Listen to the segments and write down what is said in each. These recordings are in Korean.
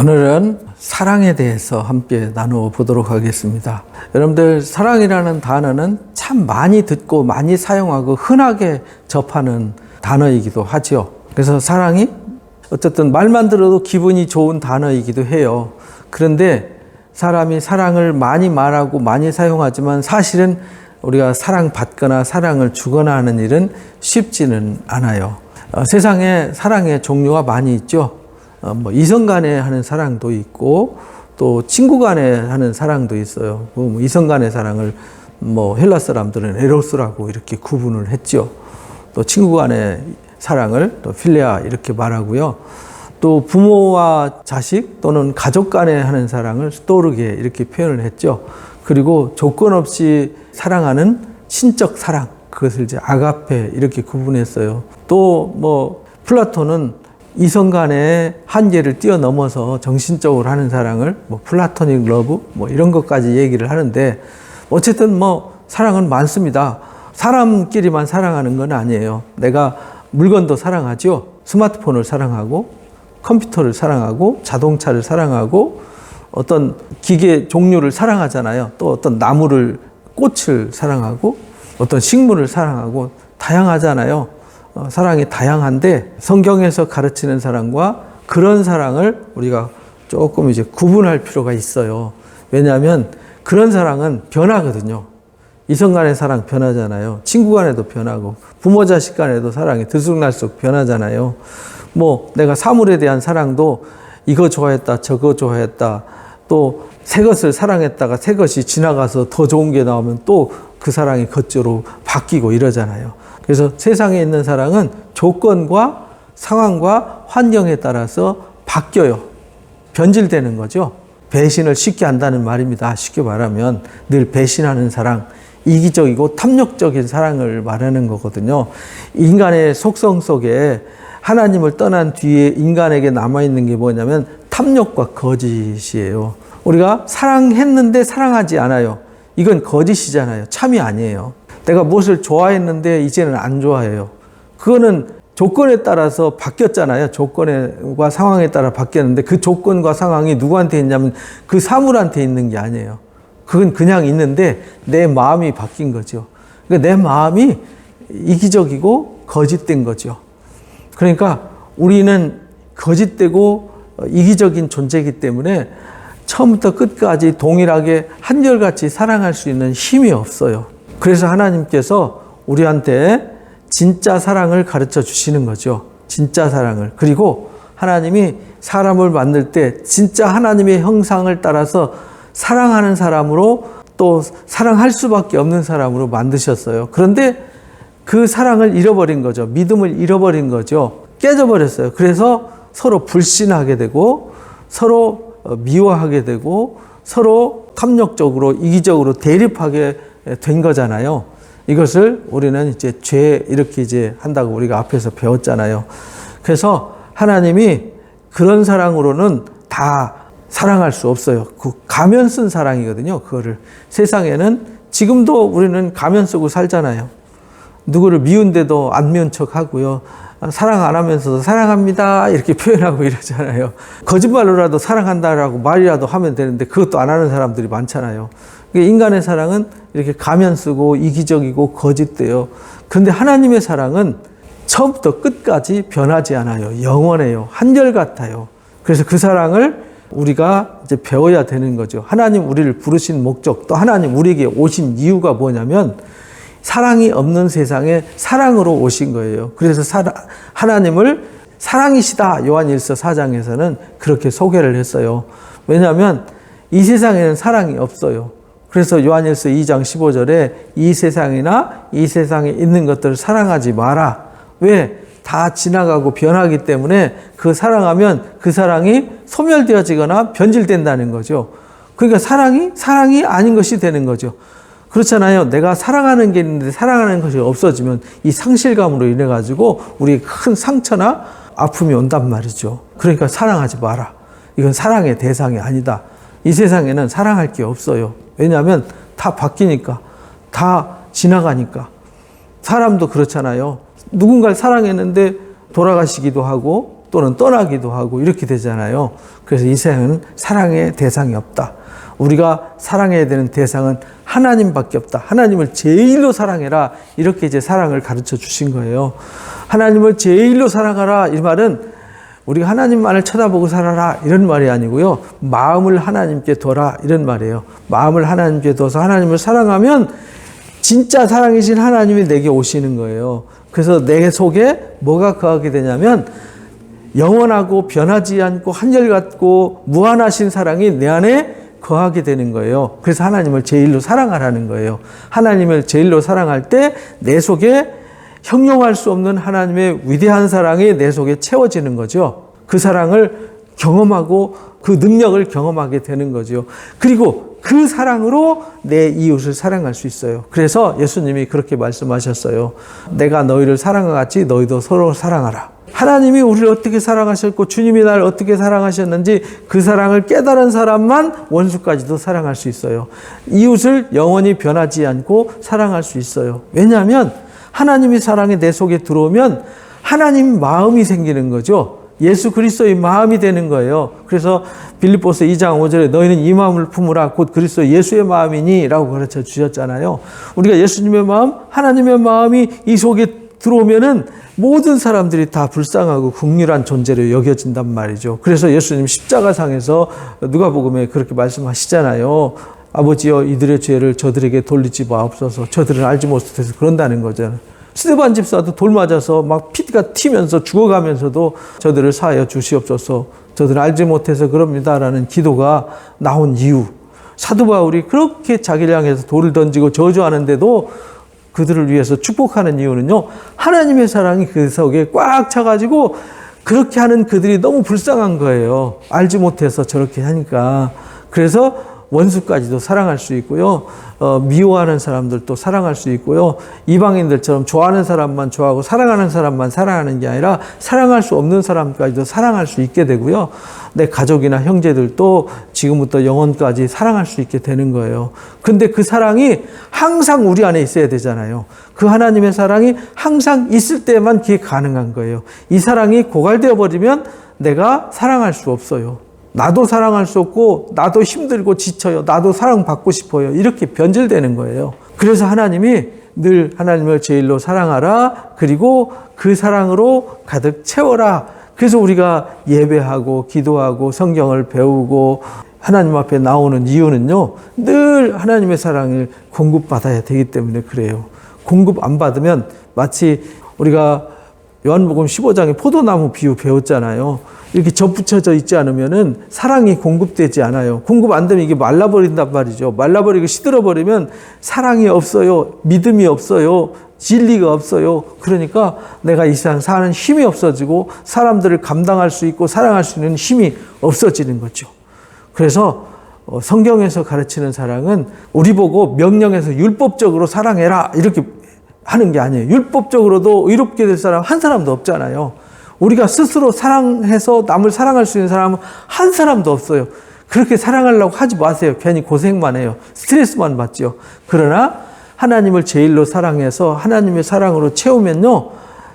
오늘은 사랑에 대해서 함께 나누어 보도록 하겠습니다. 여러분들, 사랑이라는 단어는 참 많이 듣고 많이 사용하고 흔하게 접하는 단어이기도 하죠. 그래서 사랑이 어쨌든 말만 들어도 기분이 좋은 단어이기도 해요. 그런데 사람이 사랑을 많이 말하고 많이 사용하지만 사실은 우리가 사랑받거나 사랑을 주거나 하는 일은 쉽지는 않아요. 세상에 사랑의 종류가 많이 있죠. 이성 간에 하는 사랑도 있고 또 친구 간에 하는 사랑도 있어요. 이성 간의 사랑을 헬라 사람들은 에로스라고 이렇게 구분을 했죠. 또 친구 간의 사랑을 또 필레아 이렇게 말하고요. 또 부모와 자식 또는 가족 간에 하는 사랑을 스토르게 이렇게 표현을 했죠. 그리고 조건 없이 사랑하는 신적 사랑, 그것을 이제 아가페 이렇게 구분했어요. 또 플라톤은 이성 간의 한계를 뛰어넘어서 정신적으로 하는 사랑을 플라토닉 러브 이런 것까지 얘기를 하는데, 어쨌든 사랑은 많습니다. 사람끼리만 사랑하는 건 아니에요. 내가 물건도 사랑하죠. 스마트폰을 사랑하고 컴퓨터를 사랑하고 자동차를 사랑하고 어떤 기계 종류를 사랑하잖아요. 또 어떤 나무를, 꽃을 사랑하고 어떤 식물을 사랑하고 다양하잖아요. 사랑이 다양한데 성경에서 가르치는 사랑과 그런 사랑을 우리가 조금 이제 구분할 필요가 있어요. 왜냐하면 그런 사랑은 변하거든요. 이성 간의 사랑 변하잖아요. 친구 간에도 변하고 부모 자식 간에도 사랑이 들쑥날쑥 변하잖아요. 내가 사물에 대한 사랑도 이거 좋아했다 저거 좋아했다, 또 새 것을 사랑했다가 새 것이 지나가서 더 좋은 게 나오면 또 그 사랑이 겉으로 바뀌고 이러잖아요. 그래서 세상에 있는 사랑은 조건과 상황과 환경에 따라서 바뀌어요. 변질되는 거죠. 배신을 쉽게 한다는 말입니다. 쉽게 말하면 늘 배신하는 사랑, 이기적이고 탐욕적인 사랑을 말하는 거거든요. 인간의 속성 속에 하나님을 떠난 뒤에 인간에게 남아있는 게 뭐냐면 탐욕과 거짓이에요. 우리가 사랑했는데 사랑하지 않아요. 이건 거짓이잖아요. 참이 아니에요. 내가 무엇을 좋아했는데 이제는 안 좋아해요. 그거는 조건에 따라서 바뀌었잖아요. 조건과 상황에 따라 바뀌었는데 그 조건과 상황이 누구한테 있냐면 그 사물한테 있는 게 아니에요. 그건 그냥 있는데 내 마음이 바뀐 거죠. 그러니까 내 마음이 이기적이고 거짓된 거죠. 그러니까 우리는 거짓되고 이기적인 존재이기 때문에 처음부터 끝까지 동일하게 한결같이 사랑할 수 있는 힘이 없어요. 그래서 하나님께서 우리한테 진짜 사랑을 가르쳐 주시는 거죠. 진짜 사랑을. 그리고 하나님이 사람을 만들 때 진짜 하나님의 형상을 따라서 사랑하는 사람으로, 또 사랑할 수밖에 없는 사람으로 만드셨어요. 그런데 그 사랑을 잃어버린 거죠. 믿음을 잃어버린 거죠. 깨져버렸어요. 그래서 서로 불신하게 되고 서로 미워하게 되고 서로 탐욕적으로 이기적으로 대립하게 된 거잖아요. 이것을 우리는 이제 죄 이렇게 이제 한다고 우리가 앞에서 배웠잖아요. 그래서 하나님이 그런 사랑으로는 다 사랑할 수 없어요. 그 가면 쓴 사랑이거든요. 그거를 세상에는 지금도 우리는 가면 쓰고 살잖아요. 누구를 미운데도 안 미운 척 하고요. 사랑 안 하면서도 사랑합니다 이렇게 표현하고 이러잖아요. 거짓말로라도 사랑한다라고 말이라도 하면 되는데 그것도 안 하는 사람들이 많잖아요. 인간의 사랑은 이렇게 가면 쓰고 이기적이고 거짓돼요. 그런데 하나님의 사랑은 처음부터 끝까지 변하지 않아요. 영원해요. 한결같아요. 그래서 그 사랑을 우리가 이제 배워야 되는 거죠. 하나님 우리를 부르신 목적, 또 하나님 우리에게 오신 이유가 뭐냐면 사랑이 없는 세상에 사랑으로 오신 거예요. 그래서 하나님을 사랑이시다 요한일서 4장에서는 그렇게 소개를 했어요. 왜냐하면 이 세상에는 사랑이 없어요. 그래서 요한일서 2장 15절에 이 세상이나 이 세상에 있는 것들을 사랑하지 마라. 왜? 다 지나가고 변하기 때문에 그 사랑하면 그 사랑이 소멸되어지거나 변질된다는 거죠. 그러니까 사랑이 아닌 것이 되는 거죠. 그렇잖아요. 내가 사랑하는 게 있는데 사랑하는 것이 없어지면 이 상실감으로 인해 가지고 우리의 큰 상처나 아픔이 온단 말이죠. 그러니까 사랑하지 마라. 이건 사랑의 대상이 아니다. 이 세상에는 사랑할 게 없어요. 왜냐하면 다 바뀌니까, 다 지나가니까. 사람도 그렇잖아요. 누군가를 사랑했는데 돌아가시기도 하고 또는 떠나기도 하고 이렇게 되잖아요. 그래서 이 세상은 사랑의 대상이 없다. 우리가 사랑해야 되는 대상은 하나님밖에 없다. 하나님을 제일로 사랑해라. 이렇게 이제 사랑을 가르쳐 주신 거예요. 하나님을 제일로 사랑하라. 이 말은 우리가 하나님만을 쳐다보고 살아라. 이런 말이 아니고요. 마음을 하나님께 둬라. 이런 말이에요. 마음을 하나님께 둬서 하나님을 사랑하면 진짜 사랑이신 하나님이 내게 오시는 거예요. 그래서 내 속에 뭐가 거하게 되냐면 영원하고 변하지 않고 한결같고 무한하신 사랑이 내 안에 거하게 되는 거예요. 그래서 하나님을 제일로 사랑하라는 거예요. 하나님을 제일로 사랑할 때 내 속에 형용할 수 없는 하나님의 위대한 사랑이 내 속에 채워지는 거죠. 그 사랑을 경험하고 그 능력을 경험하게 되는 거죠. 그리고 그 사랑으로 내 이웃을 사랑할 수 있어요. 그래서 예수님이 그렇게 말씀하셨어요. 내가 너희를 사랑한 같이 너희도 서로 사랑하라. 하나님이 우리를 어떻게 사랑하셨고 주님이 나를 어떻게 사랑하셨는지 그 사랑을 깨달은 사람만 원수까지도 사랑할 수 있어요. 이웃을 영원히 변하지 않고 사랑할 수 있어요. 왜냐하면 하나님의 사랑이 내 속에 들어오면 하나님 마음이 생기는 거죠. 예수 그리스도의 마음이 되는 거예요. 그래서 빌립보서 2장 5절에 너희는 이 마음을 품으라 곧 그리스도 예수의 마음이니 라고 가르쳐 주셨잖아요. 우리가 예수님의 마음, 하나님의 마음이 이 속에 들어오면은 모든 사람들이 다 불쌍하고 긍휼한 존재로 여겨진단 말이죠. 그래서 예수님 십자가상에서 누가복음에 그렇게 말씀하시잖아요. 아버지여 이들의 죄를 저들에게 돌리지 마옵소서. 저들은 알지 못해서 그런다는 거잖아요. 스데반 집사도 돌 맞아서 막 피가 튀면서 죽어가면서도 저들을 사하여 주시옵소서. 저들은 알지 못해서 그럽니다라는 기도가 나온 이유. 사도 바울이 그렇게 자기를 향해서 돌을 던지고 저주하는데도 그들을 위해서 축복하는 이유는요. 하나님의 사랑이 그 속에 꽉 차가지고 그렇게 하는 그들이 너무 불쌍한 거예요. 알지 못해서 저렇게 하니까. 그래서 원수까지도 사랑할 수 있고요. 미워하는 사람들도 사랑할 수 있고요. 이방인들처럼 좋아하는 사람만 좋아하고 사랑하는 사람만 사랑하는 게 아니라 사랑할 수 없는 사람까지도 사랑할 수 있게 되고요. 내 가족이나 형제들도 지금부터 영원까지 사랑할 수 있게 되는 거예요. 근데 그 사랑이 항상 우리 안에 있어야 되잖아요. 그 하나님의 사랑이 항상 있을 때만 그게 가능한 거예요. 이 사랑이 고갈되어 버리면 내가 사랑할 수 없어요. 나도 사랑할 수 없고 나도 힘들고 지쳐요. 나도 사랑받고 싶어요. 이렇게 변질되는 거예요. 그래서 하나님이 늘 하나님을 제일로 사랑하라. 그리고 그 사랑으로 가득 채워라. 그래서 우리가 예배하고 기도하고 성경을 배우고 하나님 앞에 나오는 이유는요. 늘 하나님의 사랑을 공급받아야 되기 때문에 그래요. 공급 안 받으면 마치 우리가 요한복음 15장에 포도나무 비유 배웠잖아요. 이렇게 접붙여져 있지 않으면은 사랑이 공급되지 않아요. 공급 안 되면 이게 말라버린단 말이죠. 말라버리고 시들어버리면 사랑이 없어요. 믿음이 없어요. 진리가 없어요. 그러니까 내가 이 세상 사는 힘이 없어지고 사람들을 감당할 수 있고 사랑할 수 있는 힘이 없어지는 거죠. 그래서 성경에서 가르치는 사랑은 우리 보고 명령해서 율법적으로 사랑해라 이렇게 하는 게 아니에요. 율법적으로도 의롭게 될 사람 한 사람도 없잖아요. 우리가 스스로 사랑해서 남을 사랑할 수 있는 사람은 한 사람도 없어요. 그렇게 사랑하려고 하지 마세요. 괜히 고생만 해요. 스트레스만 받죠. 그러나 하나님을 제일로 사랑해서 하나님의 사랑으로 채우면요.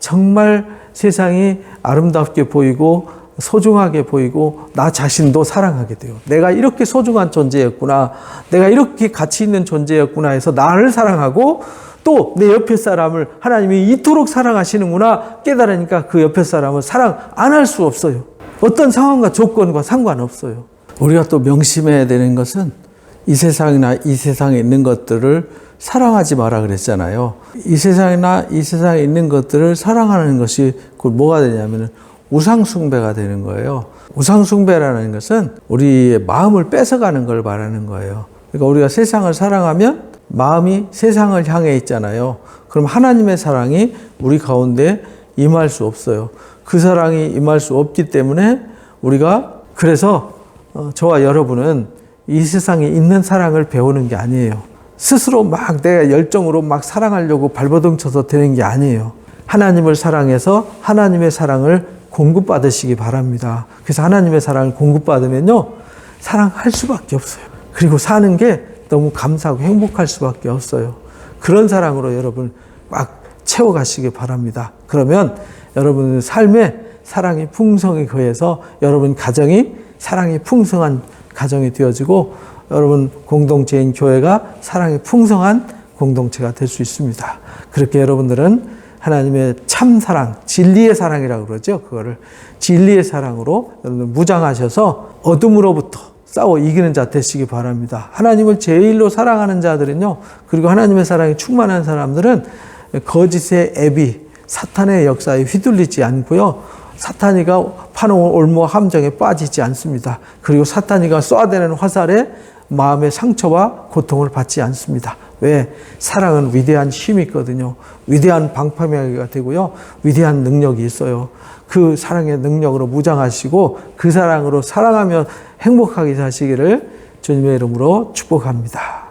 정말 세상이 아름답게 보이고 소중하게 보이고 나 자신도 사랑하게 돼요. 내가 이렇게 소중한 존재였구나. 내가 이렇게 가치 있는 존재였구나 해서 나를 사랑하고 또 내 옆에 사람을 하나님이 이토록 사랑하시는구나 깨달으니까 그 옆에 사람을 사랑 안 할 수 없어요. 어떤 상황과 조건과 상관없어요. 우리가 또 명심해야 되는 것은 이 세상이나 이 세상에 있는 것들을 사랑하지 마라 그랬잖아요. 이 세상이나 이 세상에 있는 것들을 사랑하는 것이 곧 뭐가 되냐면 우상숭배가 되는 거예요. 우상숭배라는 것은 우리의 마음을 뺏어가는 걸 말하는 거예요. 그러니까 우리가 세상을 사랑하면 마음이 세상을 향해 있잖아요. 그럼 하나님의 사랑이 우리 가운데 임할 수 없어요. 그 사랑이 임할 수 없기 때문에 우리가 그래서 저와 여러분은 이 세상에 있는 사랑을 배우는 게 아니에요. 스스로 막 내가 열정으로 막 사랑하려고 발버둥 쳐서 되는 게 아니에요. 하나님을 사랑해서 하나님의 사랑을 공급받으시기 바랍니다. 그래서 하나님의 사랑을 공급받으면요. 사랑할 수밖에 없어요. 그리고 사는 게 너무 감사하고 행복할 수밖에 없어요. 그런 사랑으로 여러분 막 채워가시기 바랍니다. 그러면 여러분의 삶에 사랑이 풍성히 거해서 여러분 가정이 사랑이 풍성한 가정이 되어지고 여러분 공동체인 교회가 사랑이 풍성한 공동체가 될 수 있습니다. 그렇게 여러분들은 하나님의 참 사랑, 진리의 사랑이라고 그러죠. 그거를 진리의 사랑으로 여러분들 무장하셔서 어둠으로부터 싸워 이기는 자 되시기 바랍니다. 하나님을 제일로 사랑하는 자들은요, 그리고 하나님의 사랑이 충만한 사람들은 거짓의 애비, 사탄의 역사에 휘둘리지 않고요, 사탄이가 파는 올무 함정에 빠지지 않습니다. 그리고 사탄이가 쏘아대는 화살에 마음의 상처와 고통을 받지 않습니다. 왜? 사랑은 위대한 힘이 있거든요. 위대한 방파매가 되고요, 위대한 능력이 있어요. 그 사랑의 능력으로 무장하시고 그 사랑으로 사랑하며 행복하게 사시기를 주님의 이름으로 축복합니다.